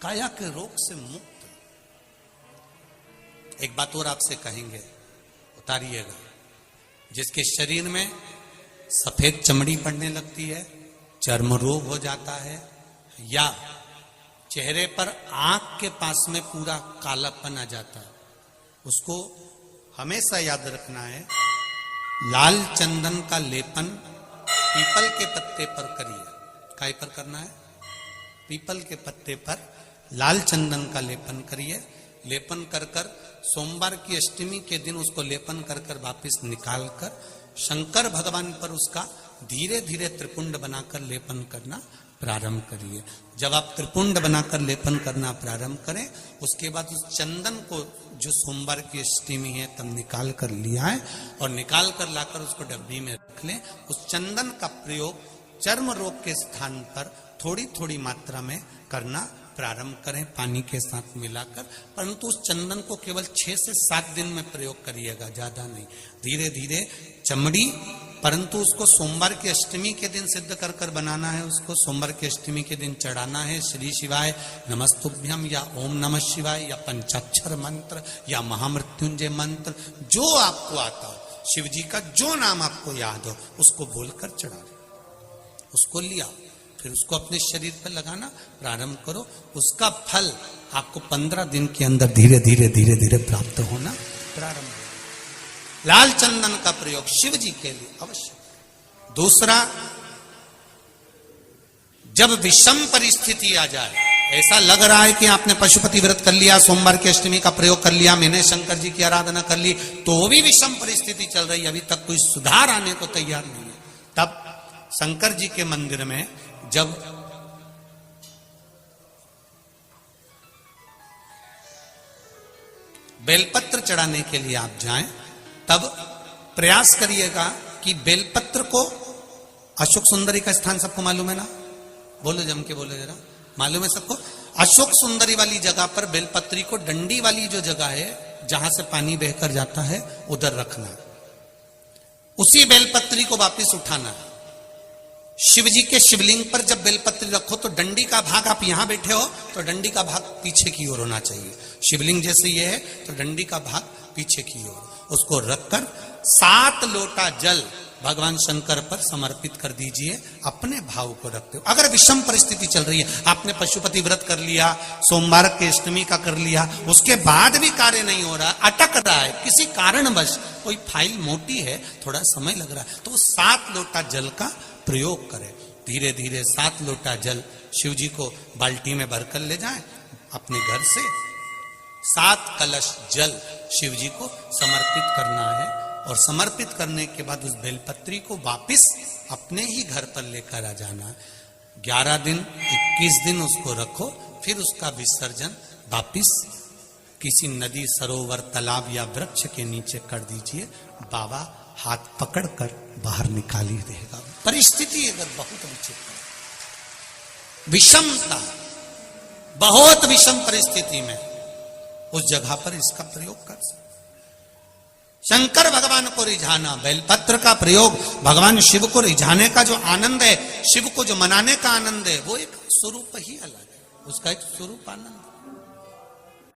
काया के रोग से मुक्त। एक बात और आपसे कहेंगे, उतारिएगा। जिसके शरीर में सफेद चमड़ी पड़ने लगती है, चर्म रोग हो जाता है, या चेहरे पर आंख के पास में पूरा कालापन आ जाता है, उसको हमेशा याद रखना है, लाल चंदन का लेपन पीपल के पत्ते पर करिए। काय पर करना है? पीपल के पत्ते पर लाल चंदन का लेपन करिए। लेपन कर कर सोमवार की अष्टमी के दिन उसको लेपन कर कर वापिस निकाल कर शंकर भगवान पर उसका धीरे धीरे त्रिपुंड बनाकर लेपन करना प्रारंभ करिए। जब आप त्रिपुंड बनाकर लेपन करना प्रारंभ करें, उसके बाद उस चंदन को जो सोमवार की अष्टमी है तब निकाल कर लिया है और निकाल कर लाकर उसको डब्बी में रख लें। उस चंदन का प्रयोग चर्म रोग के स्थान पर थोड़ी थोड़ी मात्रा में करना प्रारंभ करें, पानी के साथ मिलाकर। परंतु उस चंदन को केवल 6 से 7 दिन में प्रयोग करिएगा, ज्यादा नहीं। धीरे धीरे चमड़ी, परंतु उसको सोमवार की अष्टमी के दिन सिद्ध कर कर बनाना है। उसको सोमवार की अष्टमी के दिन चढ़ाना है श्री शिवाय नमस्तुभ्यम या ओम नमः शिवाय या पंचाक्षर मंत्र या महामृत्युंजय मंत्र, जो आपको आता हो, शिव जी का जो नाम आपको याद हो उसको बोलकर चढ़ा दो। उसको लिया, फिर उसको अपने शरीर पर लगाना प्रारंभ करो। उसका फल आपको 15 दिन के अंदर धीरे धीरे धीरे धीरे प्राप्त होना प्रारंभ हो। लाल चंदन का प्रयोग शिव जी के लिए अवश्य। दूसरा, जब विषम परिस्थिति आ जाए, ऐसा लग रहा है कि आपने पशुपति व्रत कर लिया, सोमवार की अष्टमी का प्रयोग कर लिया, मैंने शंकर जी की आराधना कर ली, तो भी विषम परिस्थिति चल रही है, अभी तक कोई सुधार आने को तैयार नहीं है, तब शंकर जी के मंदिर में जब बेलपत्र चढ़ाने के लिए आप जाएं, तब प्रयास करिएगा कि बेलपत्र को, अशोक सुंदरी का स्थान सबको मालूम है ना? बोलो, जम के बोलो जरा, मालूम है सबको? अशोक सुंदरी वाली जगह पर बेलपत्री को डंडी वाली जो जगह है जहां से पानी बहकर जाता है उधर रखना। उसी बेलपत्री को वापिस उठाना है। शिव जी के शिवलिंग पर जब बेलपत्री रखो तो डंडी का भाग, आप यहां बैठे हो तो डंडी का भाग पीछे की ओर होना चाहिए। शिवलिंग जैसे ये है तो डंडी का भाग पीछे की ओर, उसको रखकर 7 लोटा जल भगवान शंकर पर समर्पित कर दीजिए, अपने भाव को रखते हो। अगर विषम परिस्थिति चल रही है, आपने पशुपति व्रत कर लिया, सोमवार के अष्टमी का कर लिया, उसके बाद भी कार्य नहीं हो रहा, अटक रहा है किसी कारणवश, कोई फाइल मोटी है, थोड़ा समय लग रहा है, तो 7 लोटा जल का प्रयोग करें। धीरे धीरे 7 लोटा जल शिव जी को बाल्टी में भरकर ले जाएं अपने घर से। 7 कलश जल शिव जी को समर्पित करना है और समर्पित करने के बाद उस बेलपत्री को वापिस अपने ही घर पर लेकर आ जाना। 11 दिन 21 दिन उसको रखो, फिर उसका विसर्जन वापिस किसी नदी, सरोवर, तालाब या वृक्ष के नीचे कर दीजिए। बाबा हाथ पकड़कर बाहर निकाल ही देगा। परिस्थिति अगर बहुत विचित्र, विषमता, बहुत विषम परिस्थिति में, उस जगह पर इसका प्रयोग कर सकते। शंकर भगवान को रिझाना, बेलपत्र का प्रयोग भगवान शिव को रिझाने का जो आनंद है, शिव को जो मनाने का आनंद है, वो एक स्वरूप ही अलग है, उसका एक स्वरूप आनंद।